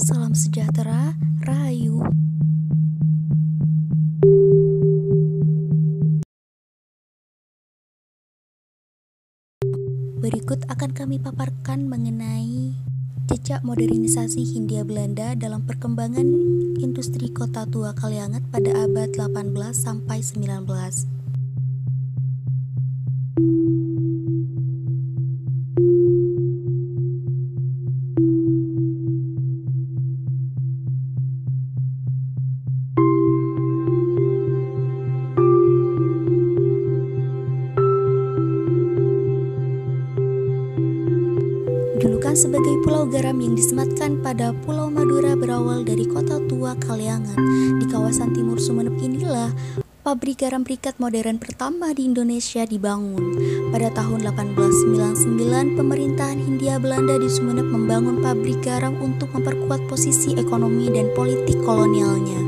Salam sejahtera, Rahayu. Berikut akan kami paparkan mengenai jejak modernisasi Hindia Belanda dalam perkembangan industri kota tua Kaliangat pada abad 18 sampai 19. Julukan sebagai Pulau Garam yang disematkan pada Pulau Madura berawal dari kota tua Kaliangat. Di kawasan timur Sumeneb inilah pabrik garam briket modern pertama di Indonesia dibangun. Pada tahun 1899, pemerintahan Hindia Belanda di Sumeneb membangun pabrik garam untuk memperkuat posisi ekonomi dan politik kolonialnya.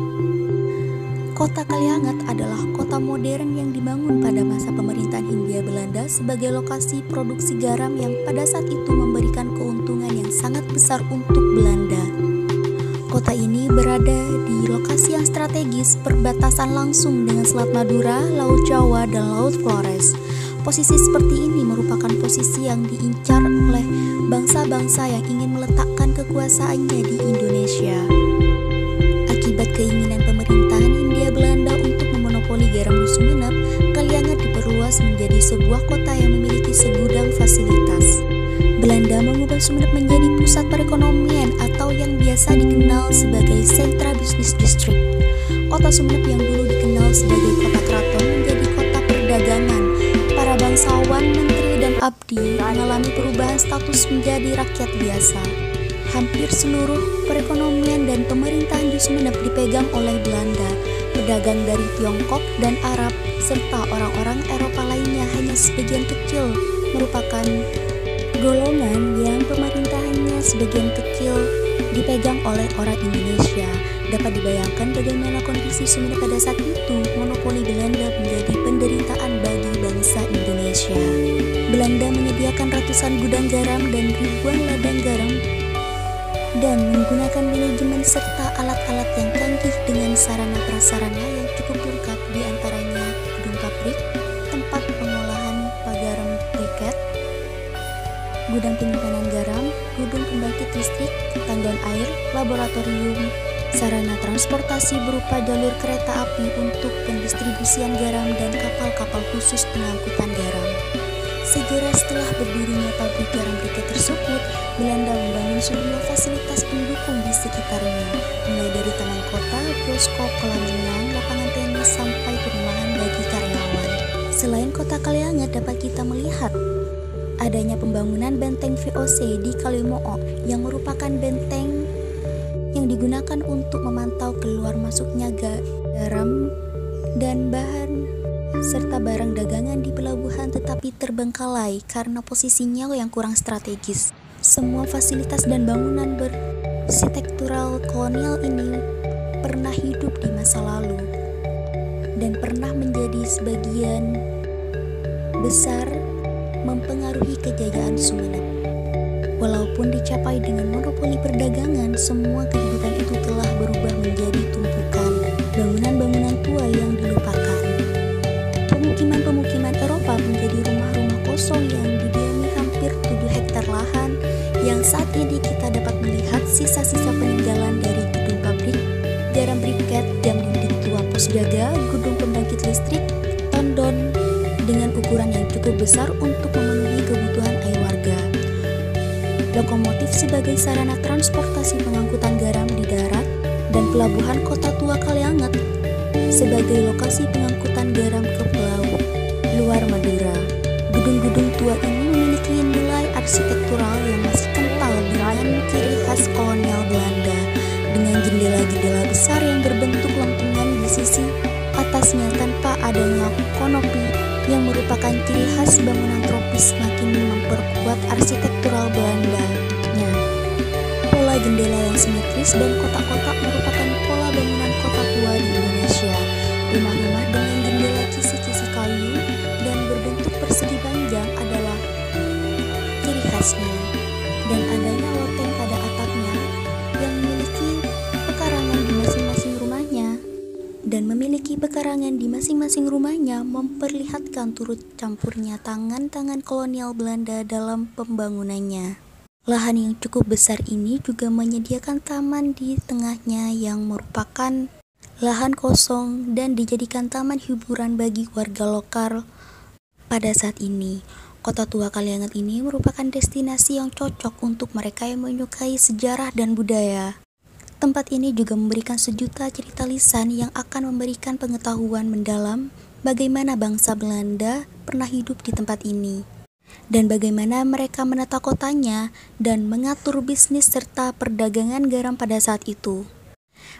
Kota Kaliangat adalah kota modern yang dibangun pada masa pemerintahan Hindia Belanda sebagai lokasi produksi garam yang pada saat itu memberikan keuntungan yang sangat besar untuk Belanda. Kota ini berada di lokasi yang strategis, perbatasan langsung dengan Selat Madura, Laut Jawa, dan Laut Flores. Posisi seperti ini merupakan posisi yang diincar oleh bangsa-bangsa yang ingin meletakkan kekuasaannya di Indonesia. Akibat keinginan pemerintahan Hindia Belanda untuk memonopoli garam di Sumeneb, Kaliangat diperluas menjadi sebuah kota yang memiliki segudang fasilitas. Belanda mengubah Sumeneb menjadi pusat perekonomian atau yang biasa dikenal sebagai sentra bisnis distrik. Kota Sumeneb yang dulu dikenal sebagai kota keraton menjadi kota perdagangan. Para bangsawan, menteri, dan abdi mengalami perubahan status menjadi rakyat biasa. Hampir seluruh perekonomian dan pemerintahan di Sumeneb dipegang oleh Belanda. Pedagang dari Tiongkok dan Arab serta orang-orang Eropa lainnya hanya sebagian kecil merupakan golongan yang pemerintahannya sebagian kecil dipegang oleh orang Indonesia. Dapat dibayangkan bagaimana kondisi Sumeneb pada saat itu. Monopoli Belanda menjadi penderitaan bagi bangsa Indonesia. Belanda menyediakan ratusan gudang garam dan ribuan ladang garam dan menggunakan manajemen serta alat-alat yang canggih dengan sarana prasarana yang cukup lengkap, di antaranya gedung pabrik, tempat pengolahan garam briket, gudang penyimpanan garam, gedung pembangkit listrik, tangga air, laboratorium, sarana transportasi berupa jalur kereta api untuk pendistribusian garam, dan kapal-kapal khusus pengangkutan garam. Segera setelah berdirinya pabrik garam briket tersebut, Belanda membangun sejumlah fasilitas pendukung di sekitarnya, mulai dari taman kota, bioskop, kolam renang, lapangan tenis, sampai perumahan bagi karyawan. Selain kota Kaliangat, dapat kita melihat adanya pembangunan benteng VOC di Kalimoo yang merupakan benteng yang digunakan untuk memantau keluar masuknya garam dan bahan serta barang dagangan di pelabuhan, tetapi terbengkalai karena posisinya yang kurang strategis. Semua fasilitas dan bangunan berarsitektural kolonial ini pernah hidup di masa lalu dan pernah menjadi sebagian besar mempengaruhi kejayaan Sumeneb. Walaupun dicapai dengan monopoli perdagangan, semua kehidupan itu telah berubah menjadi tumpukan bangunan-bangunan tua yang dilupakan. Pemukiman-pemukiman Eropa menjadi rumah-rumah kosong yang didiami hampir 7 hektar lahan, yang saat ini kita dapat melihat sisa-sisa peninggalan dari gedung pabrik garam briket, jam dinding tua pos jaga, gedung pembangkit listrik, tondon dengan ukuran yang cukup besar untuk memenuhi kebutuhan air warga, lokomotif sebagai sarana transportasi pengangkutan garam di darat, dan pelabuhan kota tua Kaliangat sebagai lokasi pengangkutan garam ke pulau luar Madura. Gedung-gedung tua ini memiliki nilai arsitektural yang masih kental dengan ciri khas kolonial Belanda, dengan jendela-jendela besar yang berbentuk lempengan di sisi atasnya tanpa adanya konopi yang merupakan ciri khas bangunan tropis, semakin memperkuat arsitektural Belandanya. Pola jendela yang simetris dan kotak-kotak merupakan pola bangunan kota tua di Indonesia. Rumah-rumah dengan jendela kisi-kisi kayu dan berbentuk persegi panjang adalah ciri khasnya, dan adanya loteng pada atapnya pekarangan di masing-masing rumahnya memperlihatkan turut campurnya tangan-tangan kolonial Belanda dalam pembangunannya. Lahan yang cukup besar ini juga menyediakan taman di tengahnya yang merupakan lahan kosong dan dijadikan taman hiburan bagi warga lokal. Pada saat ini, Kota Tua Kalianget ini merupakan destinasi yang cocok untuk mereka yang menyukai sejarah dan budaya. Tempat ini juga memberikan sejuta cerita lisan yang akan memberikan pengetahuan mendalam bagaimana bangsa Belanda pernah hidup di tempat ini, dan bagaimana mereka menata kotanya dan mengatur bisnis serta perdagangan garam pada saat itu.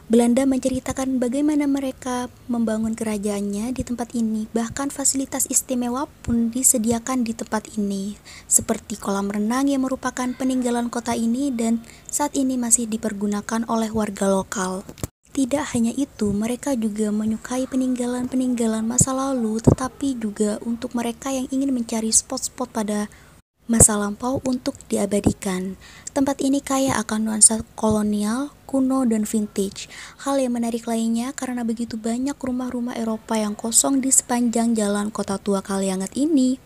Belanda menceritakan bagaimana mereka membangun kerajaannya di tempat ini, bahkan fasilitas istimewa pun disediakan di tempat ini, seperti kolam renang yang merupakan peninggalan kota ini dan saat ini masih dipergunakan oleh warga lokal. Tidak hanya itu, mereka juga menyukai peninggalan-peninggalan masa lalu, tetapi juga untuk mereka yang ingin mencari spot-spot pada masa lampau untuk diabadikan. Tempat ini kaya akan nuansa kolonial, kuno, dan vintage. Hal yang menarik lainnya karena begitu banyak rumah-rumah Eropa yang kosong di sepanjang jalan Kota Tua Kalianget ini.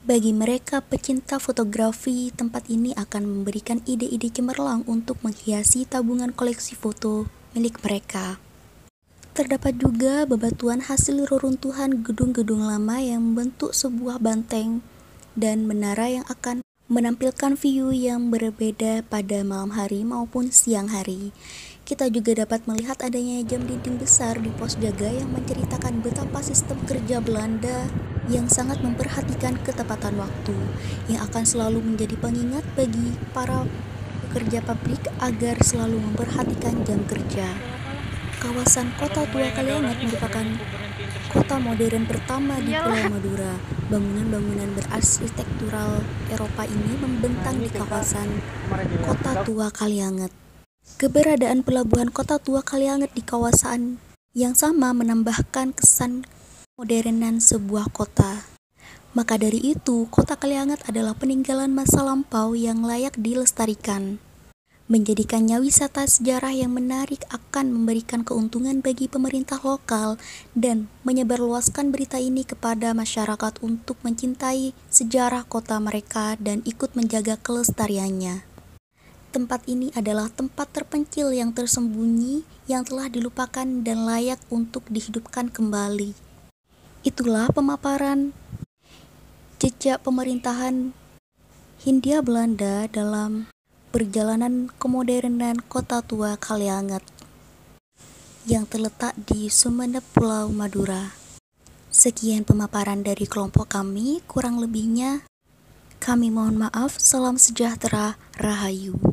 Bagi mereka pecinta fotografi, tempat ini akan memberikan ide-ide cemerlang untuk menghiasi tabungan koleksi foto milik mereka. Terdapat juga bebatuan hasil reruntuhan gedung-gedung lama yang membentuk sebuah banteng dan menara yang akan menampilkan view yang berbeda pada malam hari maupun siang hari. Kita juga dapat melihat adanya jam dinding besar di pos jaga yang menceritakan betapa sistem kerja Belanda yang sangat memperhatikan ketepatan waktu, yang akan selalu menjadi pengingat bagi para pekerja pabrik agar selalu memperhatikan jam kerja. Kawasan Kota Tua Kalianget merupakan kota modern pertama di Pulau Madura. Bangunan-bangunan berarsitektural Eropa ini membentang di kawasan Kota Tua Kalianget. Keberadaan pelabuhan Kota Tua Kalianget di kawasan yang sama menambahkan kesan modernan sebuah kota. Maka dari itu, Kota Kalianget adalah peninggalan masa lampau yang layak dilestarikan. Menjadikannya wisata sejarah yang menarik akan memberikan keuntungan bagi pemerintah lokal dan menyebarluaskan berita ini kepada masyarakat untuk mencintai sejarah kota mereka dan ikut menjaga kelestariannya. Tempat ini adalah tempat terpencil yang tersembunyi yang telah dilupakan dan layak untuk dihidupkan kembali. Itulah pemaparan jejak pemerintahan Hindia Belanda dalam perjalanan kemodernan Kota Tua Kalianget yang terletak di Sumeneb, Pulau Madura. Sekian pemaparan dari kelompok kami, kurang lebihnya kami mohon maaf. Salam sejahtera, Rahayu.